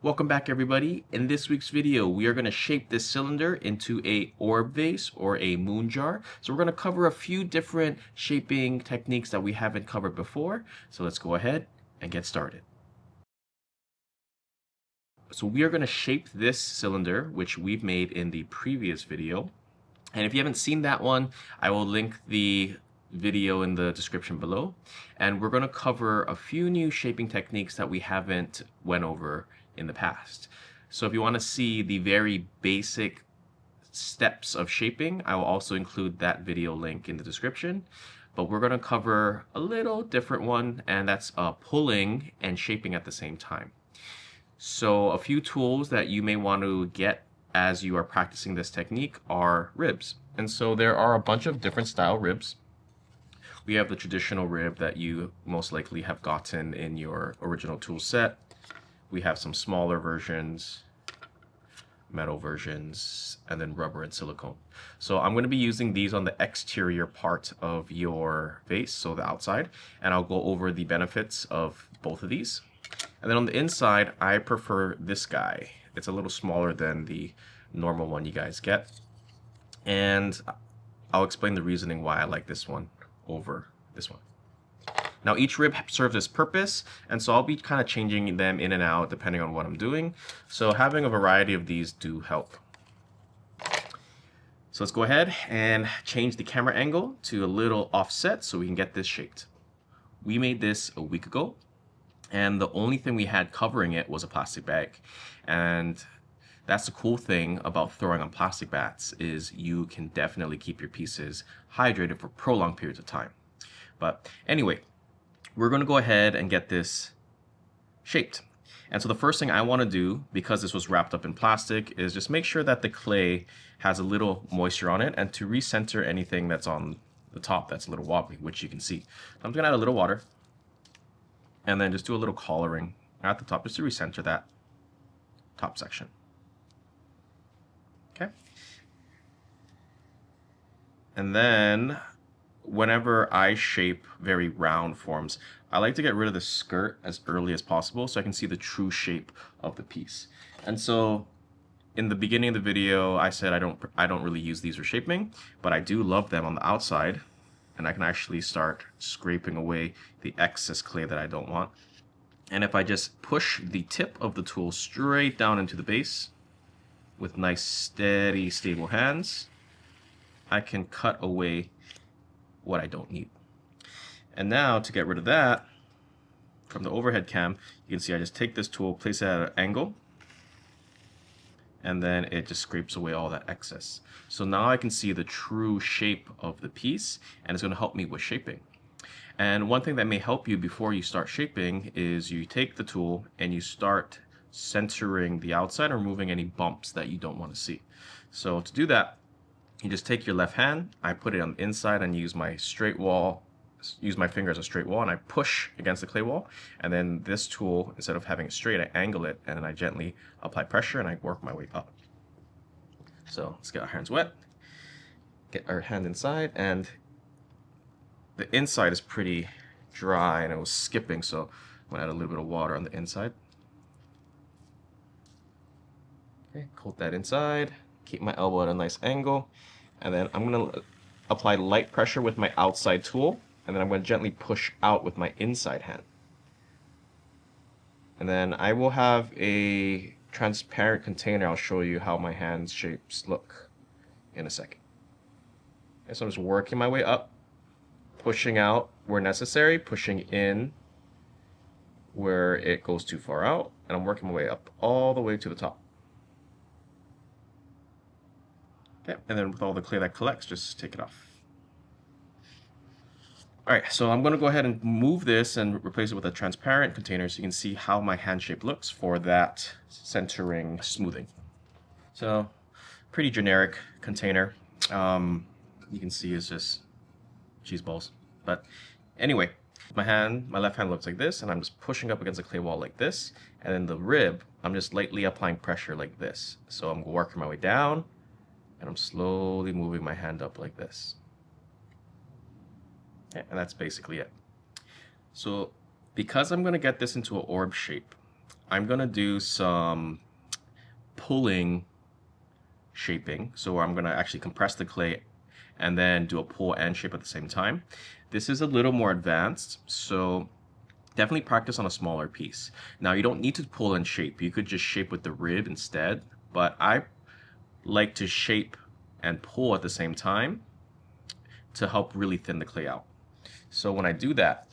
Welcome back everybody. In this week's video, we are going to shape this cylinder into a orb vase or a moon jar. So we're going to cover a few different shaping techniques that we haven't covered before. So let's go ahead and get started. So we are going to shape this cylinder, which we've made in the previous video. And if you haven't seen that one, I will link the video in the description below. And we're going to cover a few new shaping techniques that we haven't went over in the past. So if you want to see the very basic steps of shaping, I will also include that video link in the description. But we're going to cover a little different one, and that's pulling and shaping at the same time. So a few tools that you may want to get as you are practicing this technique are ribs. And so there are a bunch of different style ribs. We have the traditional rib that you most likely have gotten in your original tool set. We have some smaller versions, metal versions, and then rubber and silicone. So I'm going to be using these on the exterior part of your vase, so the outside, and I'll go over the benefits of both of these. And then on the inside, I prefer this guy. It's a little smaller than the normal one you guys get. And I'll explain the reasoning why I like this one over this one. Now each rib serves its purpose, and so I'll be kind of changing them in and out depending on what I'm doing. So having a variety of these do help. So let's go ahead and change the camera angle to a little offset so we can get this shaped. We made this a week ago, and the only thing we had covering it was a plastic bag. And that's the cool thing about throwing on plastic bats, is you can definitely keep your pieces hydrated for prolonged periods of time. But anyway, we're going to go ahead and get this shaped. And so the first thing I want to do, because this was wrapped up in plastic, is just make sure that the clay has a little moisture on it, and to recenter anything that's on the top that's a little wobbly, which you can see. I'm going to add a little water, and then just do a little collaring at the top just to recenter that top section. Okay. And then whenever I shape very round forms, I like to get rid of the skirt as early as possible so I can see the true shape of the piece. And so in the beginning of the video, I said I don't really use these for shaping, but I do love them on the outside, and I can actually start scraping away the excess clay that I don't want. And if I just push the tip of the tool straight down into the base with nice, steady, stable hands, I can cut away what I don't need. And now to get rid of that, from the overhead cam, you can see I just take this tool, place it at an angle, and then it just scrapes away all that excess. So now I can see the true shape of the piece, and it's going to help me with shaping. And one thing that may help you before you start shaping is you take the tool and you start centering the outside or removing any bumps that you don't want to see. So to do that, you just take your left hand, I put it on the inside and use my finger as a straight wall, and I push against the clay wall. And then this tool, instead of having it straight, I angle it, and then I gently apply pressure and I work my way up. So let's get our hands wet, get our hand inside, and the inside is pretty dry and it was skipping, so I'm gonna add a little bit of water on the inside. Okay, coat that inside, keep my elbow at a nice angle, and then I'm going to apply light pressure with my outside tool, and then I'm going to gently push out with my inside hand. And then I will have a transparent container. I'll show you how my hand shapes look in a second. Okay, so I'm just working my way up, pushing out where necessary, pushing in where it goes too far out, and I'm working my way up all the way to the top. Okay, and then with all the clay that collects, just take it off. Alright, so I'm going to go ahead and move this and replace it with a transparent container so you can see how my hand shape looks for that centering smoothing. So, pretty generic container. You can see it's just cheese balls. But anyway, my left hand looks like this, and I'm just pushing up against the clay wall like this. And then the rib, I'm just lightly applying pressure like this. So I'm working my way down, and I'm slowly moving my hand up like this. Okay, and that's basically it. So because I'm going to get this into an orb shape, I'm gonna do some pulling shaping. So I'm gonna actually compress the clay and then do a pull and shape at the same time. This is a little more advanced, so definitely practice on a smaller piece. Now you don't need to pull and shape. You could just shape with the rib instead, but I like to shape and pull at the same time to help really thin the clay out. So when I do that,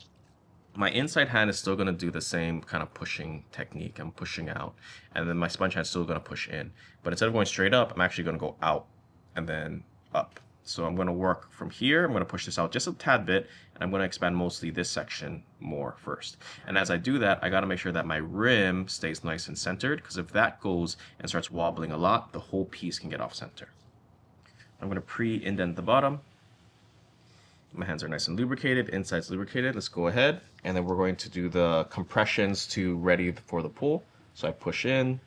my inside hand is still going to do the same kind of pushing technique. I'm pushing out, and then my sponge hand is still going to push in. But instead of going straight up, I'm actually going to go out and then up. So I'm going to work from here. I'm going to push this out just a tad bit, and I'm going to expand mostly this section more first. And as I do that, I got to make sure that my rim stays nice and centered, because if that goes and starts wobbling a lot, the whole piece can get off center. I'm going to pre-indent the bottom. My hands are nice and lubricated, inside's lubricated. Let's go ahead, and then we're going to do the compressions to ready for the pull. So I push in,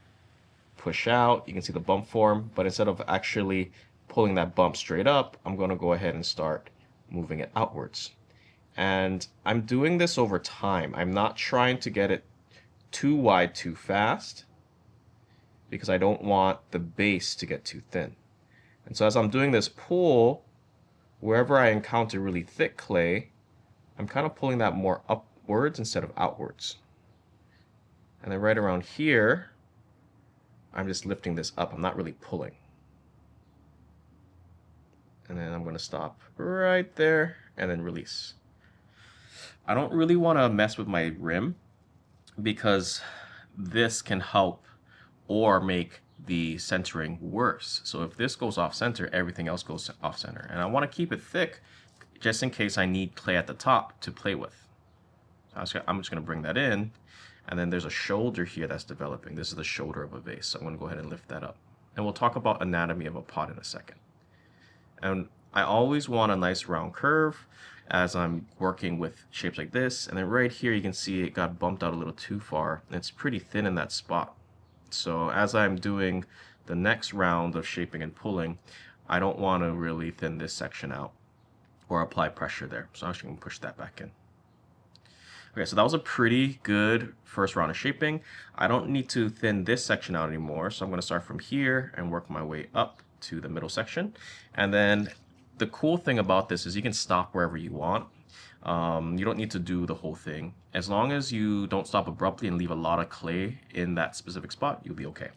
push out. You can see the bump form, but instead of actually pulling that bump straight up, I'm going to go ahead and start moving it outwards. And I'm doing this over time. I'm not trying to get it too wide too fast, because I don't want the base to get too thin. And so as I'm doing this pull, wherever I encounter really thick clay, I'm kind of pulling that more upwards instead of outwards. And then right around here, I'm just lifting this up. I'm not really pulling. And then I'm going to stop right there and then release. I don't really want to mess with my rim, because this can help or make the centering worse. So if this goes off center, everything else goes off center. And I want to keep it thick just in case I need clay at the top to play with. So I'm just going to bring that in, and then there's a shoulder here that's developing. This is the shoulder of a vase. So I'm going to go ahead and lift that up. And we'll talk about anatomy of a pot in a second. And I always want a nice round curve as I'm working with shapes like this. And then right here, you can see it got bumped out a little too far. It's pretty thin in that spot. So as I'm doing the next round of shaping and pulling, I don't want to really thin this section out or apply pressure there. So I'm actually going to push that back in. Okay, so that was a pretty good first round of shaping. I don't need to thin this section out anymore, so I'm going to start from here and work my way up to the middle section. And then the cool thing about this is you can stop wherever you want. You don't need to do the whole thing. As long as you don't stop abruptly and leave a lot of clay in that specific spot, you'll be okay.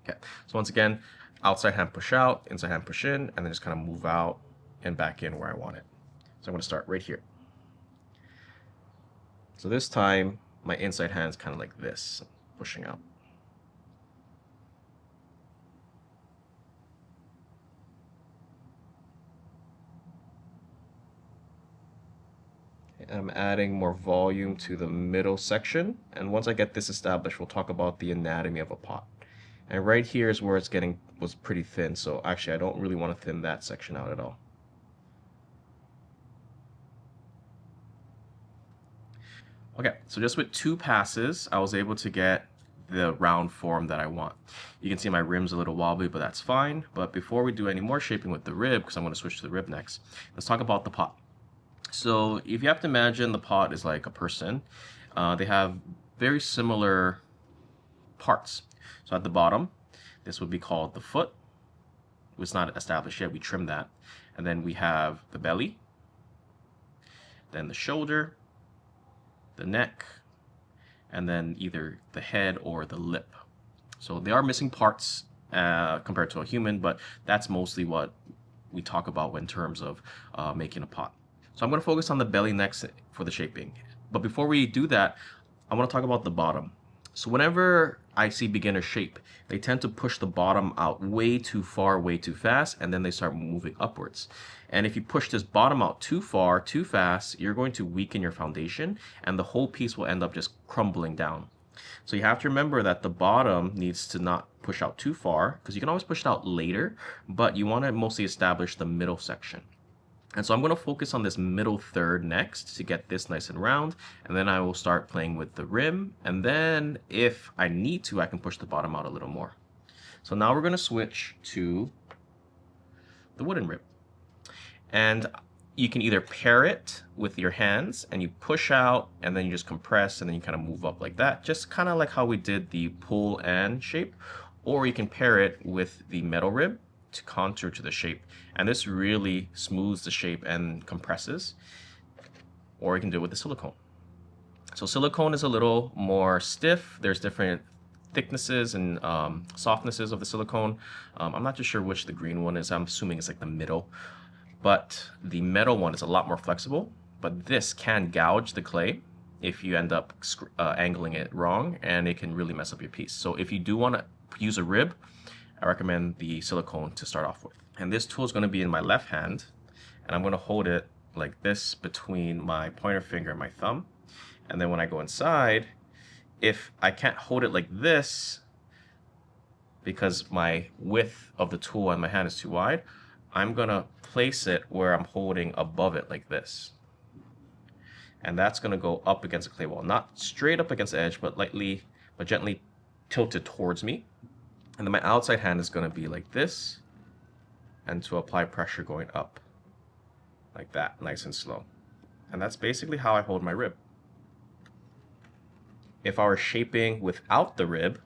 Okay, so once again, outside hand push out, inside hand push in, and then just kind of move out and back in where I want it. So I'm going to start right here. So this time, my inside hand is kind of like this, pushing out. I'm adding more volume to the middle section, and once I get this established, we'll talk about the anatomy of a pot. And right here is where was pretty thin, so actually I don't really want to thin that section out at all. Okay, so just with 2 passes, I was able to get the round form that I want. You can see my rim's a little wobbly, but that's fine. But before we do any more shaping with the rib, because I'm going to switch to the rib next, let's talk about the pot. So if you have to imagine the pot is like a person, they have very similar parts. So at the bottom, this would be called the foot. It's not established yet, we trim that. And then we have the belly, then the shoulder, the neck, and then either the head or the lip. So they are missing parts compared to a human, but that's mostly what we talk about in terms of making a pot. So I'm going to focus on the belly next for the shaping. But before we do that, I want to talk about the bottom. So whenever I see beginner shape, they tend to push the bottom out way too far, way too fast, and then they start moving upwards. And if you push this bottom out too far, too fast, you're going to weaken your foundation, and the whole piece will end up just crumbling down. So you have to remember that the bottom needs to not push out too far, because you can always push it out later, but you want to mostly establish the middle section. And so I'm going to focus on this middle third next to get this nice and round, and then I will start playing with the rim, and then if I need to, I can push the bottom out a little more. So now we're going to switch to the wooden rib. And you can either pair it with your hands and you push out and then you just compress and then you kind of move up like that, just kind of like how we did the pull and shape, or you can pair it with the metal rib to contour to the shape, and this really smooths the shape and compresses. Or you can do it with the silicone. So silicone is a little more stiff. There's different thicknesses and softnesses of the silicone. I'm not too sure which the green one is. I'm assuming it's like the middle. But the metal one is a lot more flexible. But this can gouge the clay if you end up angling it wrong, and it can really mess up your piece. So if you do want to use a rib, I recommend the silicone to start off with. And this tool is going to be in my left hand, and I'm going to hold it like this between my pointer finger and my thumb. And then when I go inside, if I can't hold it like this because my width of the tool on my hand is too wide, I'm gonna place it where I'm holding above it like this. And that's gonna go up against the clay wall. Not straight up against the edge, but lightly, but gently tilted towards me. And then my outside hand is gonna be like this, and to apply pressure going up. Like that, nice and slow. And that's basically how I hold my rib. If I were shaping without the rib,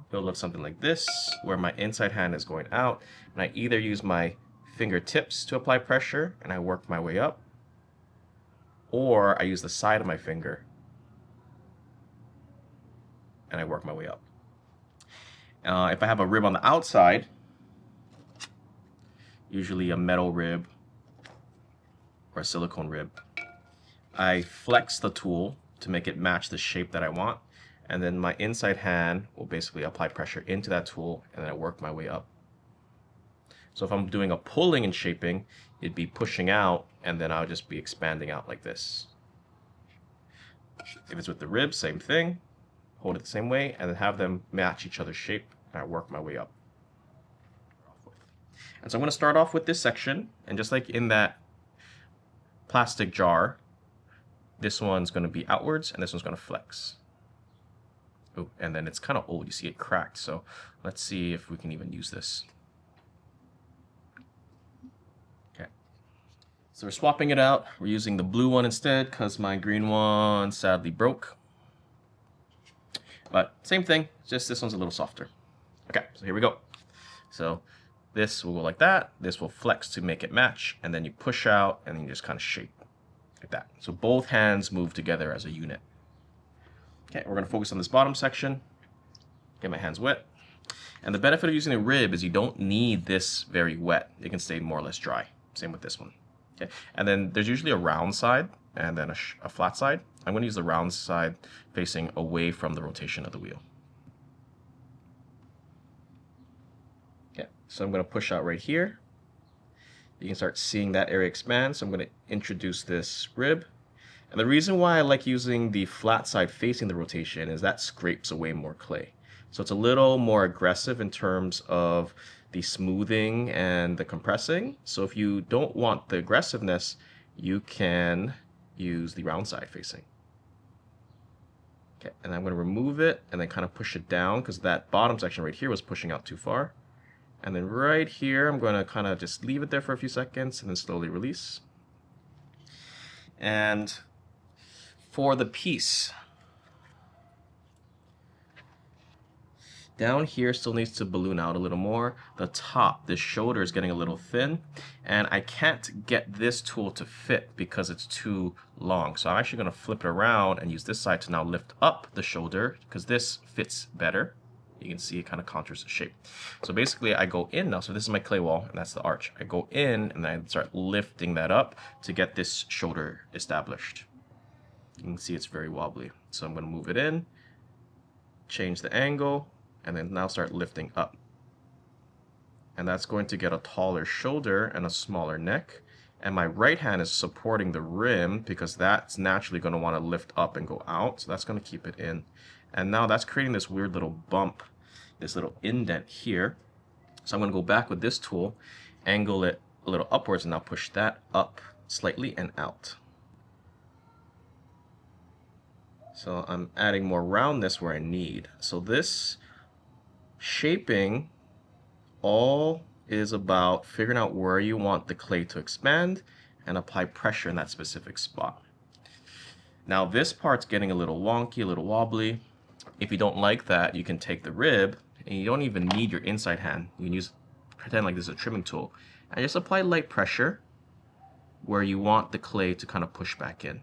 it'll look something like this, where my inside hand is going out, and I either use my fingertips to apply pressure, and I work my way up, or I use the side of my finger, and I work my way up. If I have a rib on the outside, usually a metal rib or a silicone rib, I flex the tool to make it match the shape that I want, and then my inside hand will basically apply pressure into that tool, and then I work my way up. So if I'm doing a pulling and shaping, it'd be pushing out, and then I'll just be expanding out like this. If it's with the rib, same thing. Hold it the same way, and then have them match each other's shape, and I work my way up. And so I'm going to start off with this section, and just like in that plastic jar, this one's going to be outwards, and this one's going to flex. Oh, and then it's kind of old. You see it cracked. So let's see if we can even use this. Okay. So we're swapping it out. We're using the blue one instead because my green one sadly broke. But same thing, just this one's a little softer. Okay, so here we go. So this will go like that. This will flex to make it match, and then you push out, and then you just kind of shape. Like that. So both hands move together as a unit. Okay, we're going to focus on this bottom section. Get my hands wet. And the benefit of using a rib is you don't need this very wet. It can stay more or less dry. Same with this one. Okay, and then there's usually a round side and then a flat side. I'm going to use the round side facing away from the rotation of the wheel. Okay, so I'm going to push out right here. You can start seeing that area expand, so I'm going to introduce this rib. And the reason why I like using the flat side facing the rotation is that scrapes away more clay. So it's a little more aggressive in terms of the smoothing and the compressing. So if you don't want the aggressiveness, you can use the round side facing. Okay, and I'm going to remove it and then kind of push it down because that bottom section right here was pushing out too far. And then right here, I'm going to kind of just leave it there for a few seconds and then slowly release. And for the piece, down here still needs to balloon out a little more. The top, this shoulder is getting a little thin, and I can't get this tool to fit because it's too long. So I'm actually going to flip it around and use this side to now lift up the shoulder because this fits better. You can see it kind of contours the shape. So basically I go in now, so this is my clay wall and that's the arch. I go in and then I start lifting that up to get this shoulder established. You can see it's very wobbly. So I'm going to move it in, change the angle, and then now start lifting up. And that's going to get a taller shoulder and a smaller neck. And my right hand is supporting the rim because that's naturally going to want to lift up and go out. So that's going to keep it in. And now that's creating this weird little bump, this little indent here. So I'm going to go back with this tool, angle it a little upwards, and now push that up slightly and out. So I'm adding more roundness where I need. So this shaping all is about figuring out where you want the clay to expand and apply pressure in that specific spot. Now this part's getting a little wonky, a little wobbly. If you don't like that, you can take the rib, and you don't even need your inside hand. You can pretend like this is a trimming tool, and just apply light pressure where you want the clay to kind of push back in.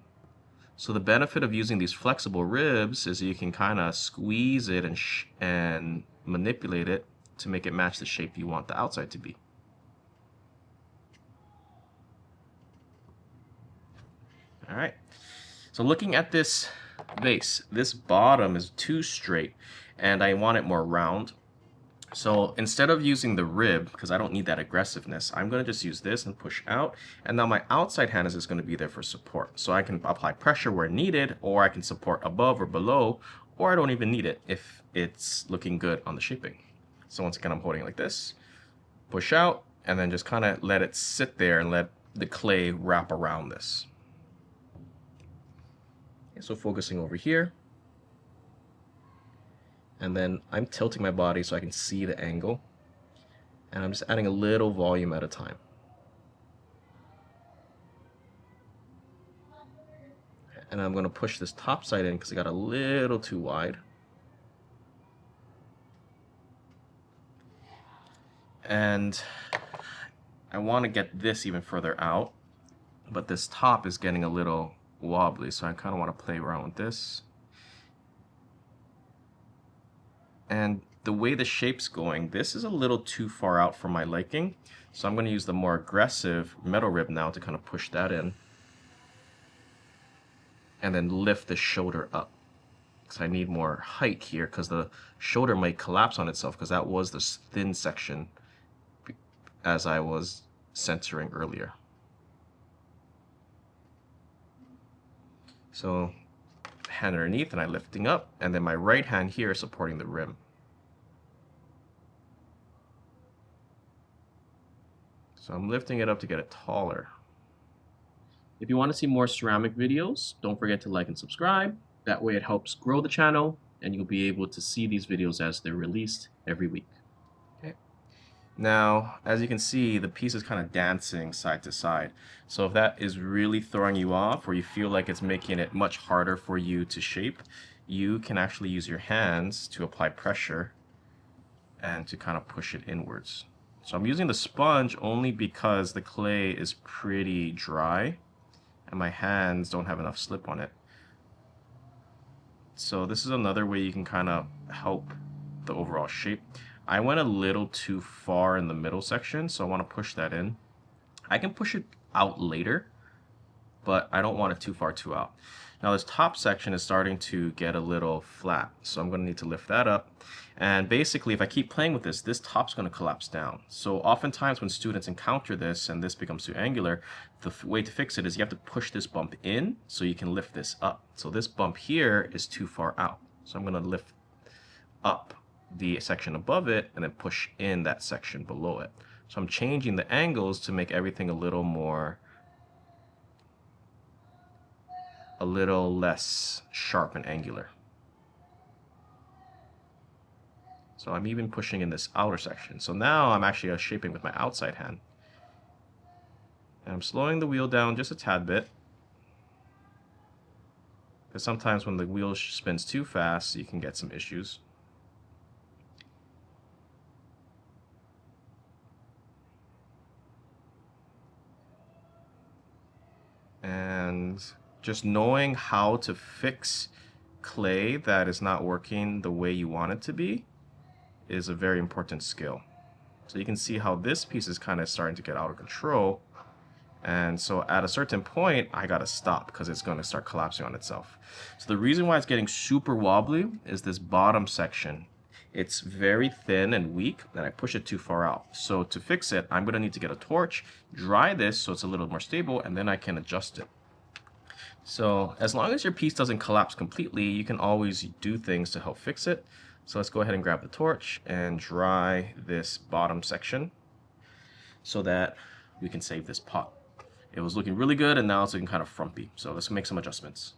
So the benefit of using these flexible ribs is you can kind of squeeze it and manipulate it to make it match the shape you want the outside to be. All right, so looking at this vase, this bottom is too straight and I want it more round. So instead of using the rib, because I don't need that aggressiveness, I'm going to just use this and push out. And now my outside hand is just going to be there for support. So I can apply pressure where needed, or I can support above or below, or I don't even need it if it's looking good on the shaping. So once again, I'm holding it like this, push out, and then just kind of let it sit there and let the clay wrap around this. Okay, so focusing over here. And then I'm tilting my body so I can see the angle. And I'm just adding a little volume at a time. And I'm going to push this top side in because it got a little too wide. And I want to get this even further out, but this top is getting a little wobbly, so I kind of want to play around with this. And the way the shape's going, this is a little too far out for my liking. So I'm going to use the more aggressive metal rib now to kind of push that in. And then lift the shoulder up. Because I need more height here, because the shoulder might collapse on itself, because that was the thin section as I was centering earlier. So hand underneath and I'm lifting up, and then my right hand here is supporting the rim. So I'm lifting it up to get it taller. If you want to see more ceramic videos, don't forget to like and subscribe. That way it helps grow the channel and you'll be able to see these videos as they're released every week. Okay. Now, as you can see, the piece is kind of dancing side to side. So if that is really throwing you off, or you feel like it's making it much harder for you to shape, you can actually use your hands to apply pressure and to kind of push it inwards. So I'm using the sponge only because the clay is pretty dry and my hands don't have enough slip on it. So this is another way you can kind of help the overall shape. I went a little too far in the middle section, so I want to push that in. I can push it out later, but I don't want it too far too out. Now this top section is starting to get a little flat, so I'm going to need to lift that up. And basically, if I keep playing with this, this top's going to collapse down. So oftentimes when students encounter this and this becomes too angular, the way to fix it is you have to push this bump in so you can lift this up. So this bump here is too far out. So I'm going to lift up the section above it and then push in that section below it. So I'm changing the angles to make everything a little less sharp and angular. So I'm even pushing in this outer section. So now I'm actually shaping with my outside hand. And I'm slowing the wheel down just a tad bit. Because sometimes when the wheel spins too fast, you can get some issues. And just knowing how to fix clay that is not working the way you want it to be is a very important skill. So you can see how this piece is kind of starting to get out of control. And so at a certain point, I gotta stop because it's gonna start collapsing on itself. So the reason why it's getting super wobbly is this bottom section. It's very thin and weak, and I push it too far out. So to fix it, I'm gonna need to get a torch, dry this so it's a little more stable, and then I can adjust it. So as long as your piece doesn't collapse completely, you can always do things to help fix it. So let's go ahead and grab the torch and dry this bottom section so that we can save this pot. It was looking really good and now it's looking kind of frumpy. So let's make some adjustments.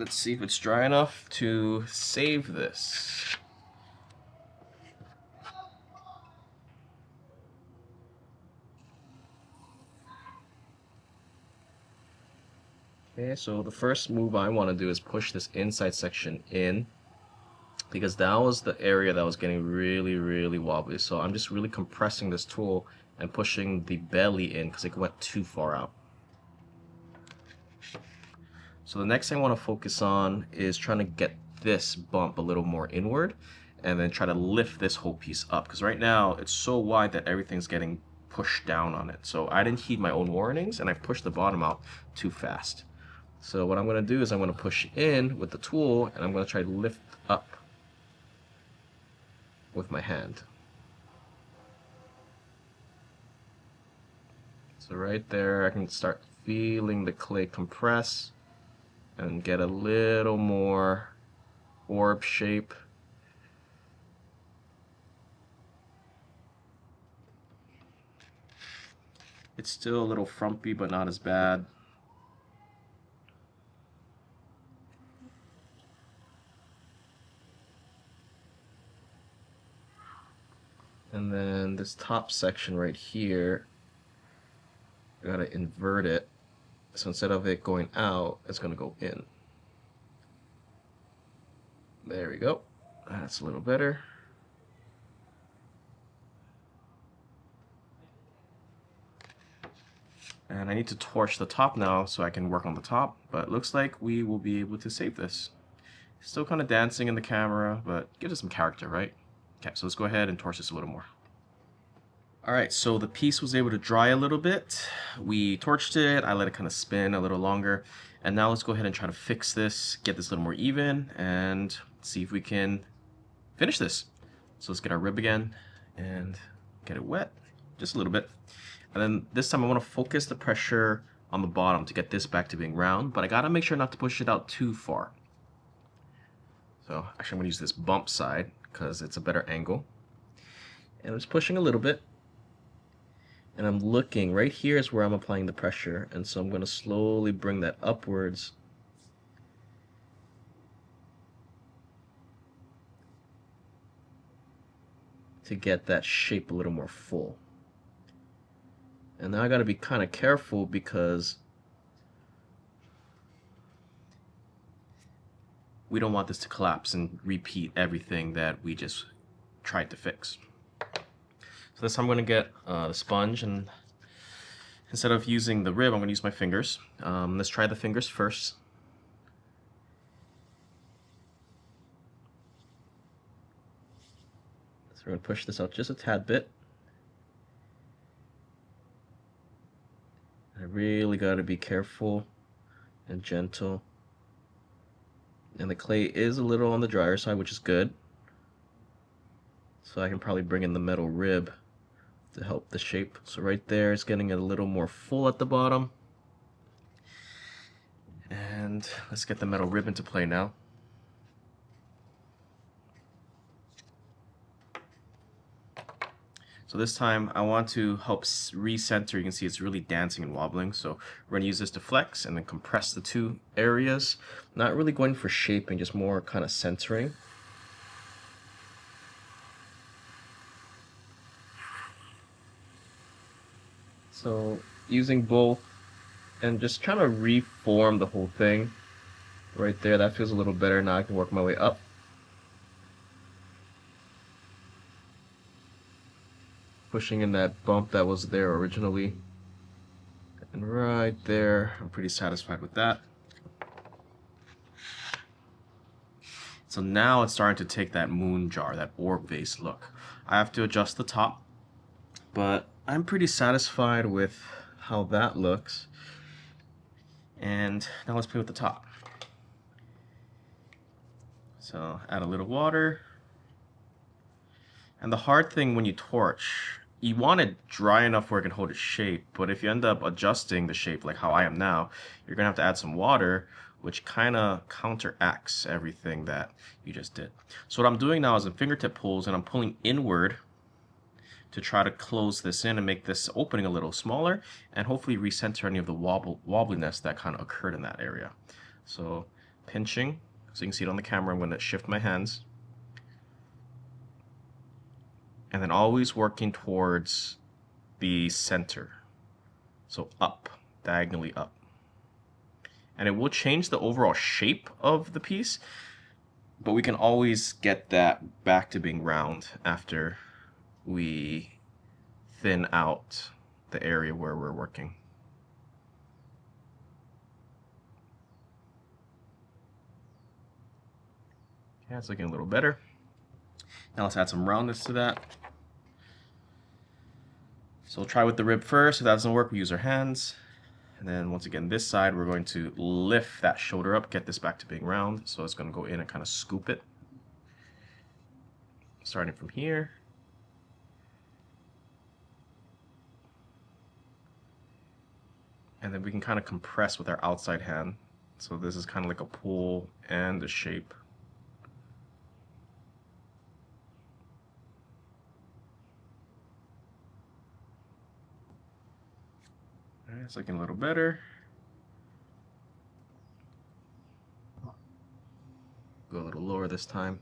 let's see if it's dry enough to save this. Okay, so the first move I want to do is push this inside section in, because that was the area that was getting really wobbly. So I'm just really compressing this tool and pushing the belly in because it went too far out. So the next thing I want to focus on is trying to get this bump a little more inward and then try to lift this whole piece up, because right now it's so wide that everything's getting pushed down on it. So I didn't heed my own warnings and I pushed the bottom out too fast. So what I'm going to do is I'm going to push in with the tool and I'm going to try to lift up with my hand. So right there I can start feeling the clay compress and get a little more orb shape. It's still a little frumpy, but not as bad. And then this top section right here, I gotta invert it. So instead of it going out, it's gonna go in. There we go. That's a little better. And I need to torch the top now so I can work on the top, but it looks like we will be able to save this. Still kind of dancing in the camera, but gives it some character, right? Okay, so let's go ahead and torch this a little more. Alright, so the piece was able to dry a little bit. We torched it, I let it kind of spin a little longer, and now let's go ahead and try to fix this, get this a little more even, and see if we can finish this. So let's get our rib again and get it wet, just a little bit. And then this time I want to focus the pressure on the bottom to get this back to being round, but I gotta make sure not to push it out too far. So actually I'm gonna use this bump side because it's a better angle. And I'm just pushing a little bit. And I'm looking, right here is where I'm applying the pressure, and so I'm gonna slowly bring that upwards. To get that shape a little more full. And now I gotta be kind of careful because we don't want this to collapse and repeat everything that we just tried to fix. So this time I'm going to get the sponge, and instead of using the rib, I'm going to use my fingers. Let's try the fingers first. So we're going to push this out just a tad bit. I really got to be careful and gentle. And the clay is a little on the drier side, which is good. So I can probably bring in the metal rib to help the shape. So right there it's getting a little more full at the bottom. And let's get the metal rib into play now. So this time I want to help recenter. You can see it's really dancing and wobbling. So we're going to use this to flex and then compress the two areas. Not really going for shaping, just more kind of centering. So using both and just trying to reform the whole thing. Right there, that feels a little better. Now I can work my way up. Pushing in that bump that was there originally. And right there, I'm pretty satisfied with that. So now it's starting to take that moon jar, that orb vase look. I have to adjust the top, but I'm pretty satisfied with how that looks. And now let's play with the top. So add a little water. And the hard thing when you torch, you want it dry enough where it can hold its shape, but if you end up adjusting the shape like how I am now, you're gonna have to add some water, which kind of counteracts everything that you just did. So what I'm doing now is in fingertip pulls, and I'm pulling inward to try to close this in and make this opening a little smaller, and hopefully recenter any of the wobbliness that kind of occurred in that area. So pinching. So you can see it on the camera. I'm going to shift my hands. And then always working towards the center. So up, diagonally up. And it will change the overall shape of the piece, but we can always get that back to being round after we thin out the area where we're working. Okay, it's looking a little better. Now let's add some roundness to that. So we'll try with the rib first. If that doesn't work, we use our hands. And then once again, this side, we're going to lift that shoulder up, get this back to being round. So it's going to go in and kind of scoop it. Starting from here. And then we can kind of compress with our outside hand. So this is kind of like a pull and the shape. All right, it's looking a little better. Go a little lower this time.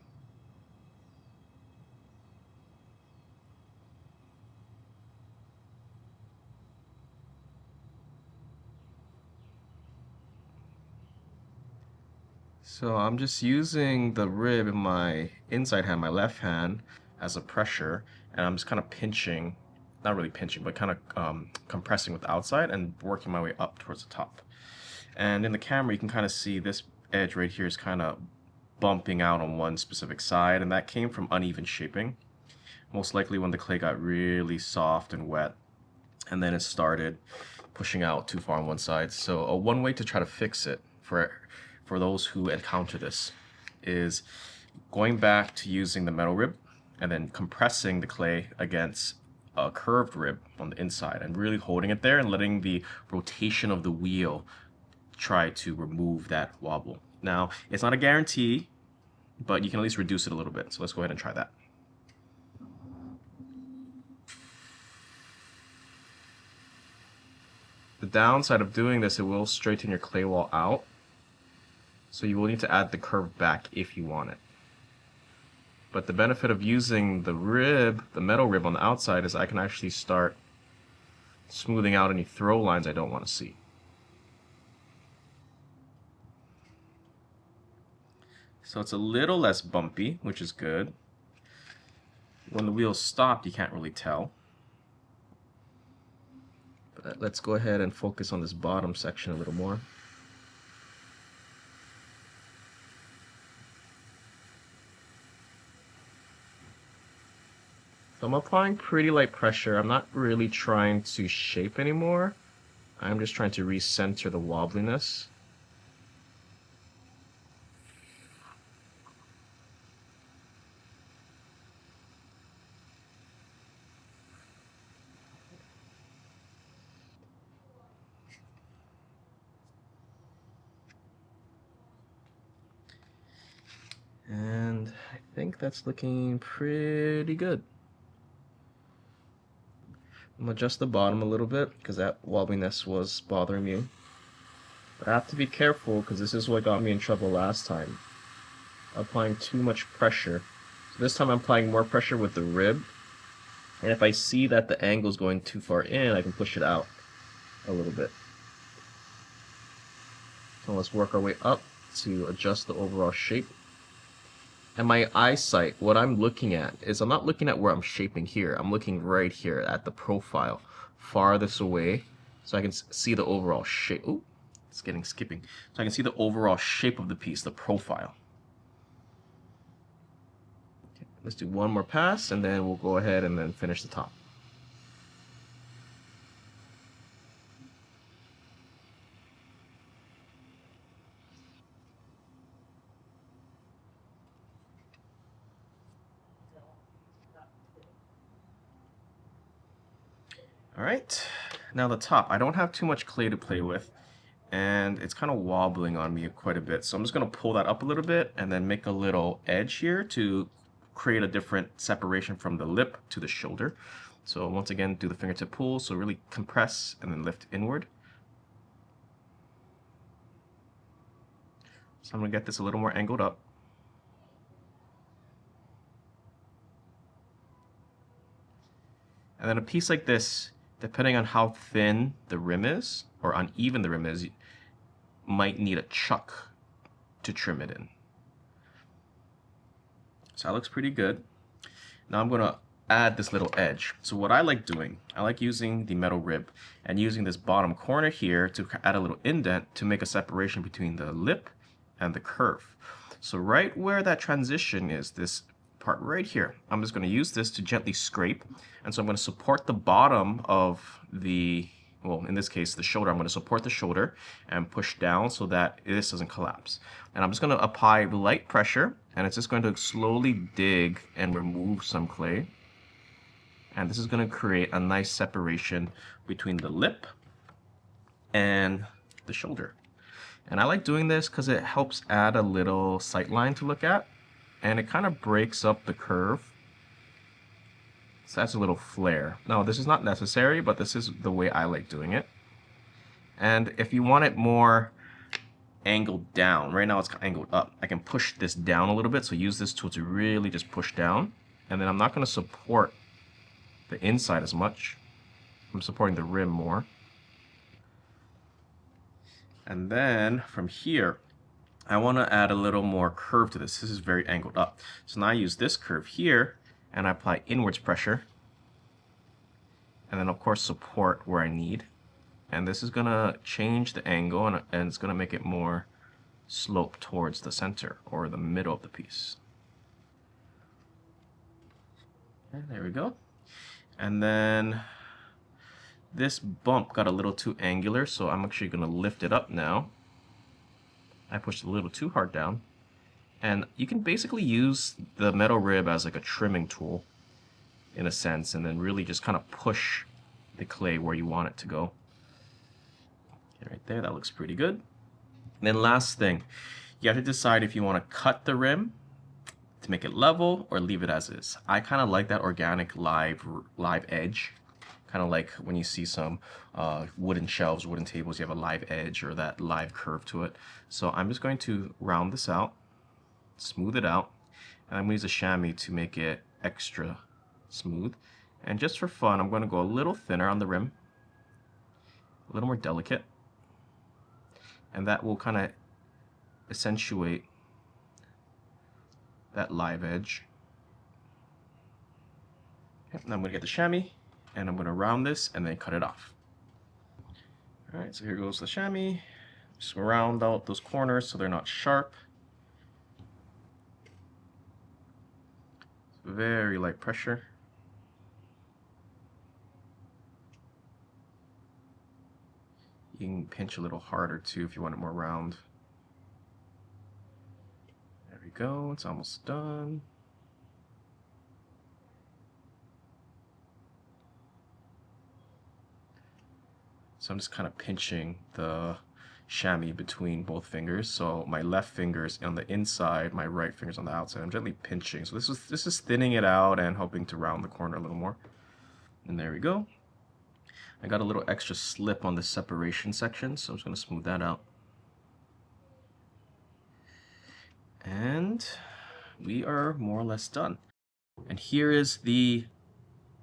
So I'm just using the rib in my inside hand, my left hand, as a pressure, and I'm just kind of pinching, not really pinching, but kind of compressing with the outside and working my way up towards the top. And in the camera, you can kind of see this edge right here is kind of bumping out on one specific side, and that came from uneven shaping. Most likely when the clay got really soft and wet, and then it started pushing out too far on one side. So one way to try to fix it for those who encounter this is going back to using the metal rib and then compressing the clay against a curved rib on the inside and really holding it there and letting the rotation of the wheel try to remove that wobble. Now, it's not a guarantee, but you can at least reduce it a little bit. So let's go ahead and try that. The downside of doing this, it will straighten your clay wall out. So you will need to add the curve back if you want it. But the benefit of using the rib, the metal rib on the outside, is I can actually start smoothing out any throw lines I don't want to see. So it's a little less bumpy, which is good. When the wheel's stopped, you can't really tell. But let's go ahead and focus on this bottom section a little more. So I'm applying pretty light pressure. I'm not really trying to shape anymore. I'm just trying to recenter the wobbliness. And I think that's looking pretty good. I'm gonna adjust the bottom a little bit because that wobbliness was bothering me. But I have to be careful because this is what got me in trouble last time. Applying too much pressure. So this time I'm applying more pressure with the rib. And if I see that the angle is going too far in, I can push it out a little bit. So let's work our way up to adjust the overall shape. And my eyesight, what I'm looking at is I'm not looking at where I'm shaping here. I'm looking right here at the profile, farthest away, so I can see the overall shape. Ooh, it's getting skipping. So I can see the overall shape of the piece, the profile. Okay, let's do one more pass, and then we'll go ahead and then finish the top. All right, now the top. I don't have too much clay to play with, and it's kind of wobbling on me quite a bit. So I'm just gonna pull that up a little bit and then make a little edge here to create a different separation from the lip to the shoulder. So once again, do the fingertip pull, so really compress and then lift inward. So I'm going to get this a little more angled up. And then a piece like this, depending on how thin the rim is, or uneven the rim is, you might need a chuck to trim it in. So that looks pretty good. Now I'm going to add this little edge. So what I like doing, I like using the metal rib and using this bottom corner here to add a little indent to make a separation between the lip and the curve. So right where that transition is, this part right here, I'm just going to use this to gently scrape. And so I'm going to support the bottom of the, well, in this case, the shoulder. I'm going to support the shoulder and push down so that this doesn't collapse. And I'm just going to apply light pressure, and it's just going to slowly dig and remove some clay. And this is going to create a nice separation between the lip and the shoulder. And I like doing this because it helps add a little sight line to look at, and it kind of breaks up the curve. So that's a little flare. Now, this is not necessary, but this is the way I like doing it. And if you want it more angled down, right now it's angled up, I can push this down a little bit. So use this tool to really just push down. And then I'm not going to support the inside as much. I'm supporting the rim more. And then from here, I want to add a little more curve to this. This is very angled up. So now I use this curve here and I apply inwards pressure. And then of course support where I need. And this is going to change the angle, and it's going to make it more slope towards the center or the middle of the piece. And there we go. And then this bump got a little too angular, so I'm actually going to lift it up now. I pushed a little too hard down. And you can basically use the metal rib as like a trimming tool in a sense, and then really just kind of push the clay where you want it to go. Right there, that looks pretty good. And then last thing, you have to decide if you want to cut the rim to make it level or leave it as is. I kind of like that organic live edge, kind of like when you see some wooden shelves, wooden tables, you have a live edge or that live curve to it. So I'm just going to round this out, smooth it out, and I'm going to use a chamois to make it extra smooth. And just for fun, I'm going to go a little thinner on the rim, a little more delicate. And that will kind of accentuate that live edge. Okay, now I'm going to get the chamois, and I'm going to round this and then cut it off. Alright, so here goes the chamois. Just round out those corners so they're not sharp. Very light pressure. You can pinch a little harder too if you want it more round. There we go, it's almost done. So I'm just kind of pinching the chamois between both fingers. So my left finger's on the inside, my right finger's on the outside. I'm gently pinching. So this is thinning it out and helping to round the corner a little more. And there we go. I got a little extra slip on the separation section, so I'm just going to smooth that out. And we are more or less done. And here is the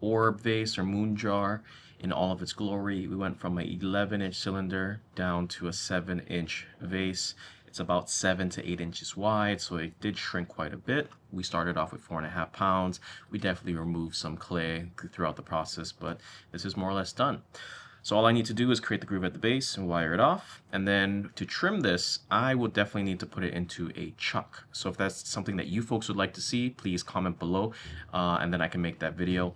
orb vase or moon jar in all of its glory. We went from an 11-inch cylinder down to a 7-inch vase. It's about 7 to 8 inches wide, so it did shrink quite a bit. We started off with 4.5 pounds. We definitely removed some clay throughout the process, but this is more or less done. So all I need to do is create the groove at the base and wire it off. And then to trim this, I will definitely need to put it into a chuck. So if that's something that you folks would like to see, please comment below, and then I can make that video.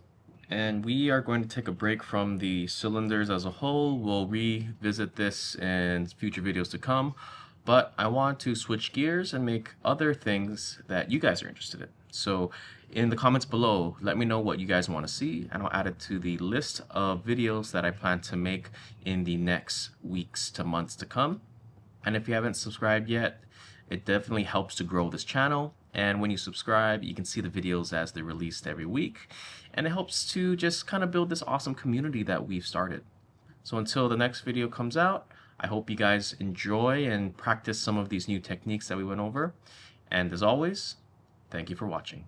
And we are going to take a break from the cylinders as a whole. We'll revisit this in future videos to come. But I want to switch gears and make other things that you guys are interested in. So in the comments below, let me know what you guys want to see, and I'll add it to the list of videos that I plan to make in the next weeks to months to come. And if you haven't subscribed yet, it definitely helps to grow this channel. And when you subscribe, you can see the videos as they're released every week. And it helps to just kind of build this awesome community that we've started. So until the next video comes out, I hope you guys enjoy and practice some of these new techniques that we went over. And as always, thank you for watching.